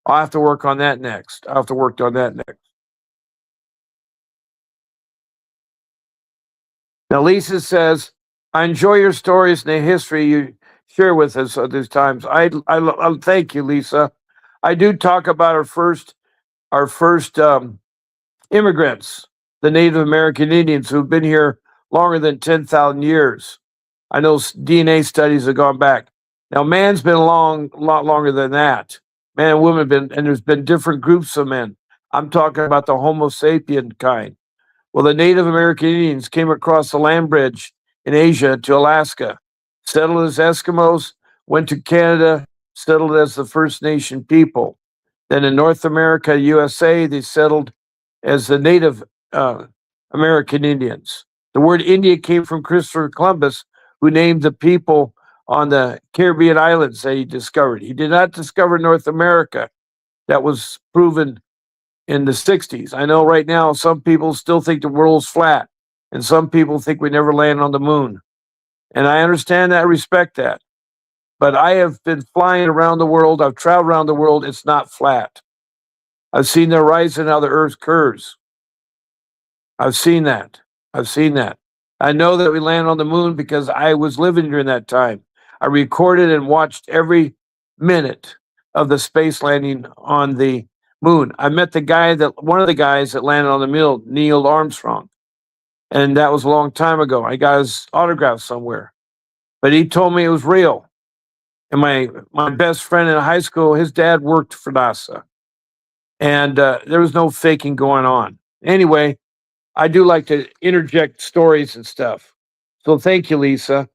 I'll have to work on that next. Now, Lisa says, I enjoy your stories and the history you share with us at these times. I thank you, Lisa. I do talk about our first immigrants, the Native American Indians who've been here longer than 10,000 years. I know DNA studies have gone back. Now, man's been along a lot longer than that. Man and woman have been, and there's been different groups of men. I'm talking about the Homo sapien kind. Well, the Native American Indians came across the land bridge in Asia to Alaska, settled as Eskimos, went to Canada, settled as the First Nation people. Then in North America, USA, they settled as the Native American Indians. The word India came from Christopher Columbus, who named the people on the Caribbean islands that he discovered. He did not discover North America. That was proven in the 60s. I know right now some people still think the world's flat, and some people think we never land on the moon. And I understand that, respect that. but I have been flying around the world. I've traveled around the world. It's not flat. I've seen the rise and how the earth curves. I've seen that. I've seen that. I know that we landed on the moon because I was living during that time. I recorded and watched every minute of the space landing on the moon. I met one of the guys that landed on the moon, Neil Armstrong. And that was a long time ago. I got his autograph somewhere. But he told me it was real. And my best friend in high school, his dad worked for NASA. And there was no faking going on. Anyway, I do like to interject stories and stuff. So thank you, Lisa.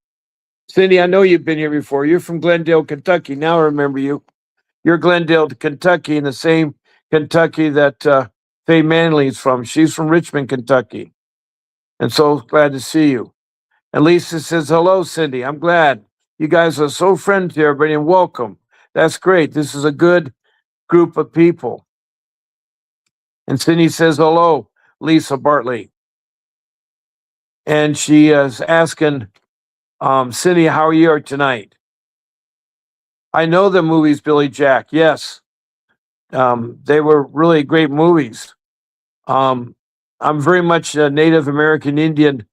Cindy, I know you've been here before. You're from Glendale, Kentucky. Now I remember you. You're Glendale, Kentucky, in the same Kentucky that Faye Manley's from. She's from Richmond, Kentucky. And so glad to see you. And Lisa says, hello, Cindy. I'm glad. You guys are so friendly to everybody and welcome. That's great. This is a good group of people. And Cindy says, hello, Lisa Bartley. And she is asking, Cindy, how are you tonight? I know the movies, Billy Jack. Yes. They were really great movies. I'm very much a Native American Indian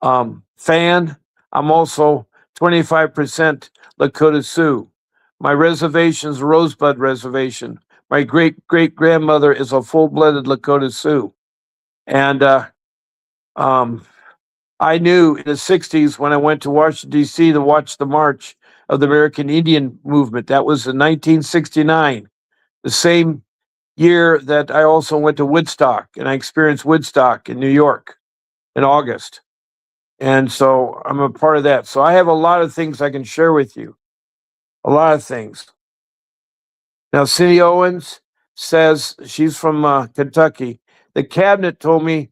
fan. I'm also 25% Lakota Sioux. My reservation's Rosebud Reservation. My great-great-grandmother is a full-blooded Lakota Sioux. And I knew in the 60s when I went to Washington, D.C. to watch the march of the American Indian movement. That was in 1969, the same year that I also went to Woodstock, and I experienced Woodstock in New York in August. And so I'm a part of that. So I have a lot of things I can share with you. A lot of things. Now, Cindy Owens says she's from Kentucky. The cabinet told me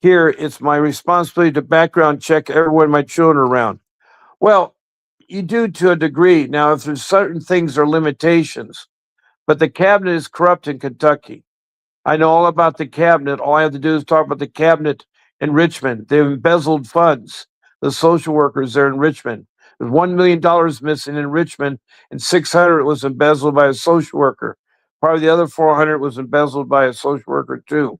here it's my responsibility to background check everyone my children are around. Well, you do to a degree. Now, if there's certain things or limitations, but the cabinet is corrupt in Kentucky. I know all about the cabinet. All I have to do is talk about the cabinet in Richmond. They've embezzled funds. The social workers there in Richmond. There's $1 million missing in Richmond, and 600 was embezzled by a social worker. Probably the other 400 was embezzled by a social worker too.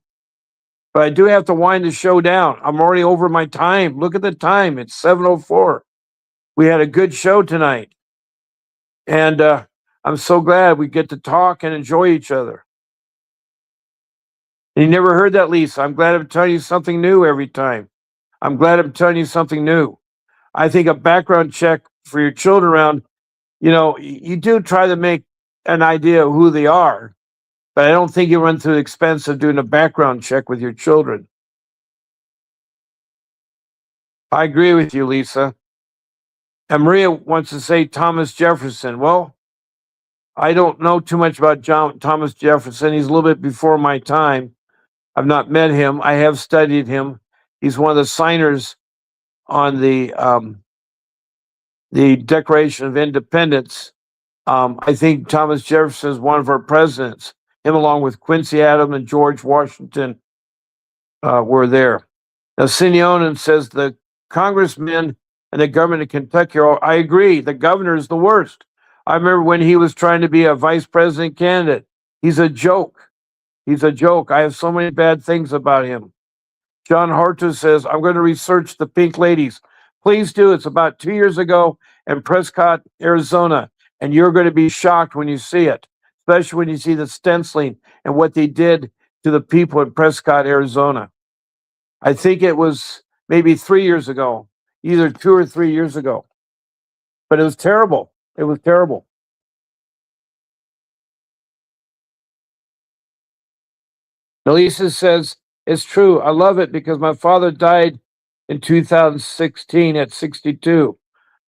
But I do have to wind the show down. I'm already over my time. Look at the time. It's 7:04. We had a good show tonight. And I'm so glad we get to talk and enjoy each other. And you never heard that, Lisa. I'm glad I'm telling you something new every time. I'm glad I'm telling you something new. I think a background check for your children around, you do try to make an idea of who they are, but I don't think you run through the expense of doing a background check with your children. I agree with you, Lisa. And Maria wants to say Thomas Jefferson. Well, I don't know too much about Thomas Jefferson. He's a little bit before my time. I've not met him. I have studied him. He's one of the signers on the Declaration of Independence. I think Thomas Jefferson is one of our presidents. Him, along with Quincy Adams and George Washington, were there. Now, Sinionen says the congressmen and the government of Kentucky I agree. The governor is the worst. I remember when he was trying to be a vice president candidate. He's a joke. He's a joke. I have so many bad things about him. John Hartus says, I'm going to research the Pink Ladies. Please do. It's about 2 years ago in Prescott, Arizona, and you're going to be shocked when you see it, especially when you see the stenciling and what they did to the people in Prescott, Arizona. I think it was maybe 3 years ago, either 2 or 3 years ago. But it was terrible. It was terrible. Melissa says, it's true. I love it because my father died in 2016 at 62.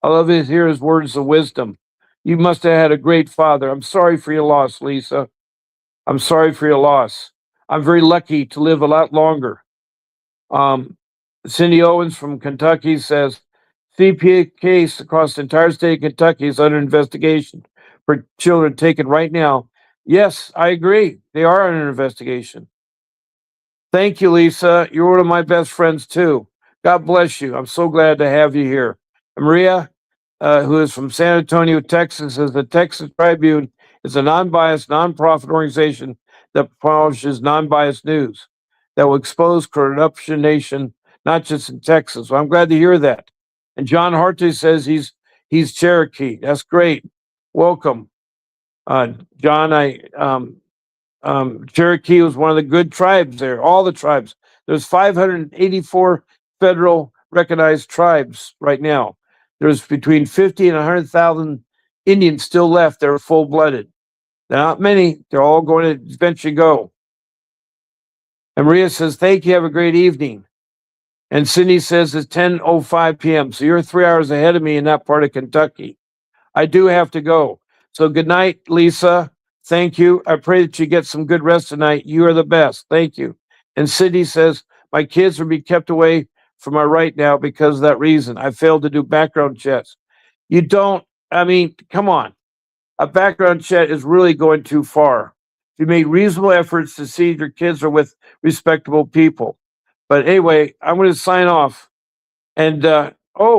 I love to hear his words of wisdom. You must have had a great father. I'm sorry for your loss, Lisa. I'm sorry for your loss. I'm very lucky to live a lot longer. Cindy Owens from Kentucky says, CPS case across the entire state of Kentucky is under investigation for children taken right now. Yes, I agree. They are under investigation. Thank you, Lisa. You're one of my best friends too. God bless you. I'm so glad to have you here. And Maria, who is from San Antonio, Texas, says the Texas Tribune is a non-biased, nonprofit organization that publishes non-biased news that will expose corruption nation, not just in Texas. So I'm glad to hear that. And John Harte says he's Cherokee. That's great. Welcome, John. Cherokee was one of the good tribes there. All the tribes. There's 584 federal recognized tribes right now. There's between 50 and 100,000 Indians still left. They're full-blooded. They're not many. They're all going to eventually go. And Maria says, thank you. Have a great evening. And Cindy says it's 10:05 p.m. So you're 3 hours ahead of me in that part of Kentucky. I do have to go. So good night, Lisa. Thank you. I pray that you get some good rest tonight. You are the best. Thank you. And Cindy says, my kids will be kept away from my right now because of that reason. I failed to do background checks. You don't, come on. A background check is really going too far. You made reasonable efforts to see your kids are with respectable people. But anyway, I'm going to sign off. And,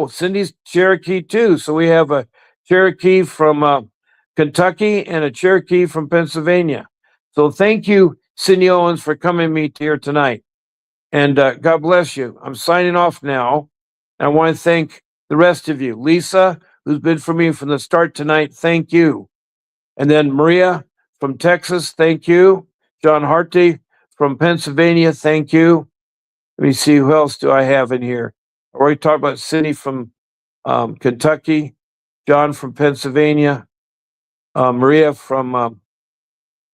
Cindy's Cherokee too. So we have a Cherokee from Kentucky and a Cherokee from Pennsylvania. So thank you, Cindy Owens, for coming to me here tonight. And God bless you. I'm signing off now. I want to thank the rest of you. Lisa, who's been for me from the start tonight, thank you. And then Maria from Texas, thank you. John Harte from Pennsylvania, thank you. Let me see, who else do I have in here? I already talked about Cindy from Kentucky, John from Pennsylvania, Maria from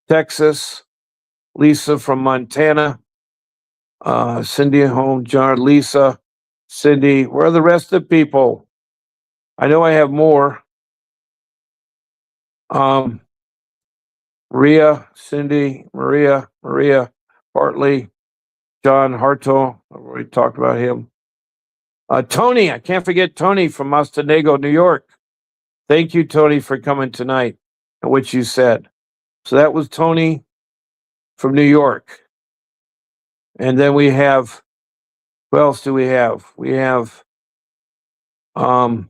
Texas, Lisa from Montana, Cindy home, John, Lisa, Cindy. Where are the rest of the people? I know I have more. Maria, Cindy, Maria, Bartley, John Harto. I already talked about him. Tony, I can't forget Tony from Mostanego, New York. Thank you, Tony, for coming tonight and what you said. So that was Tony from New York. And then we have, who else do we have? We have Robin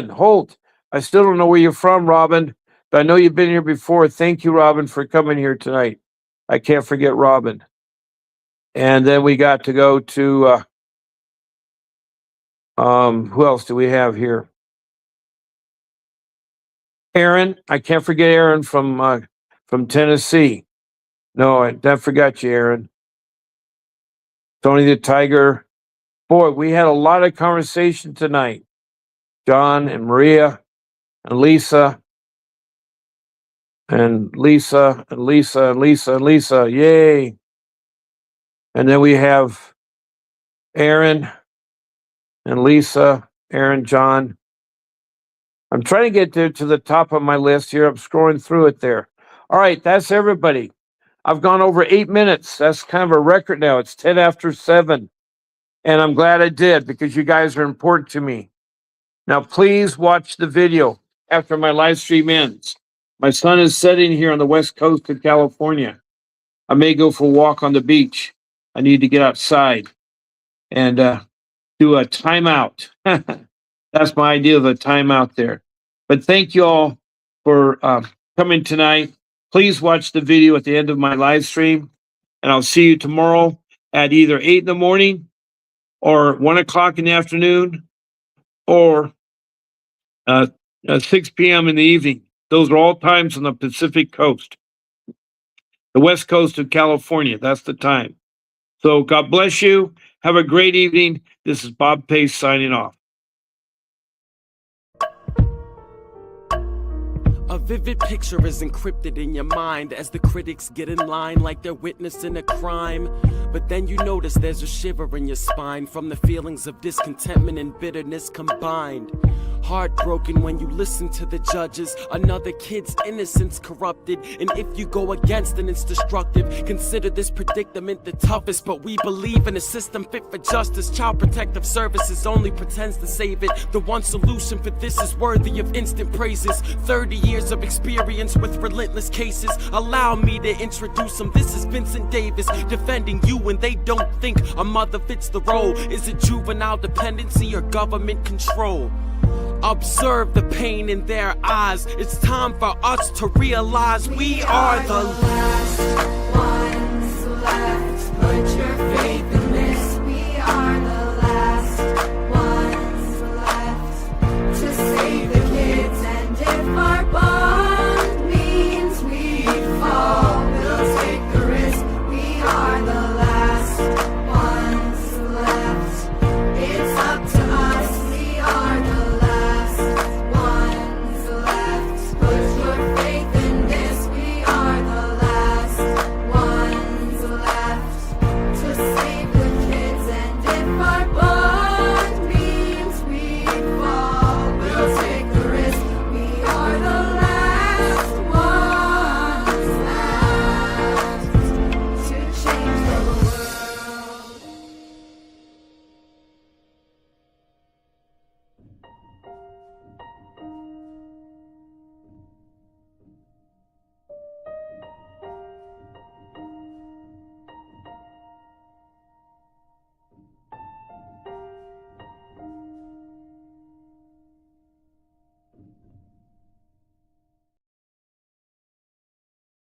Holt. I still don't know where you're from, Robin, but I know you've been here before. Thank you, Robin, for coming here tonight. I can't forget Robin. And then we got to go to, who else do we have here? Aaron. I can't forget Aaron from Tennessee. No, I forgot you, Aaron. Tony the Tiger. Boy, we had a lot of conversation tonight. John and Maria and Lisa. And Lisa and Lisa and Lisa and Lisa. Yay. And then we have Aaron and Lisa, Aaron, John. I'm trying to get to the top of my list here. I'm scrolling through it there. All right, that's everybody. I've gone over 8 minutes. That's kind of a record now. It's 10 after 7. And I'm glad I did because you guys are important to me. Now, please watch the video after my live stream ends. My sun is setting here on the west coast of California. I may go for a walk on the beach. I need to get outside and do a timeout. That's my idea of a timeout there. But thank you all for coming tonight. Please watch the video at the end of my live stream. And I'll see you tomorrow at either 8 in the morning or 1 o'clock in the afternoon or 6 p.m. in the evening. Those are all times on the Pacific coast. The west coast of California. That's the time. So God bless you. Have a great evening. This is Bob Pace signing off. A vivid picture is encrypted in your mind as the critics get in line like they're witnessing a crime. But then you notice there's a shiver in your spine from the feelings of discontentment and bitterness combined. Heartbroken when you listen to the judges, another kid's innocence corrupted. And if you go against then it's destructive. Consider this predicament the toughest, but we believe in a system fit for justice. Child Protective Services only pretends to save it. The one solution for this is worthy of instant praises. 30 years of experience with relentless cases. Allow me to introduce him. This is Vincent Davis, defending you and they don't think a mother fits the role. Is it juvenile dependency or government control? Observe the pain in their eyes. It's time for us to realize we are the last one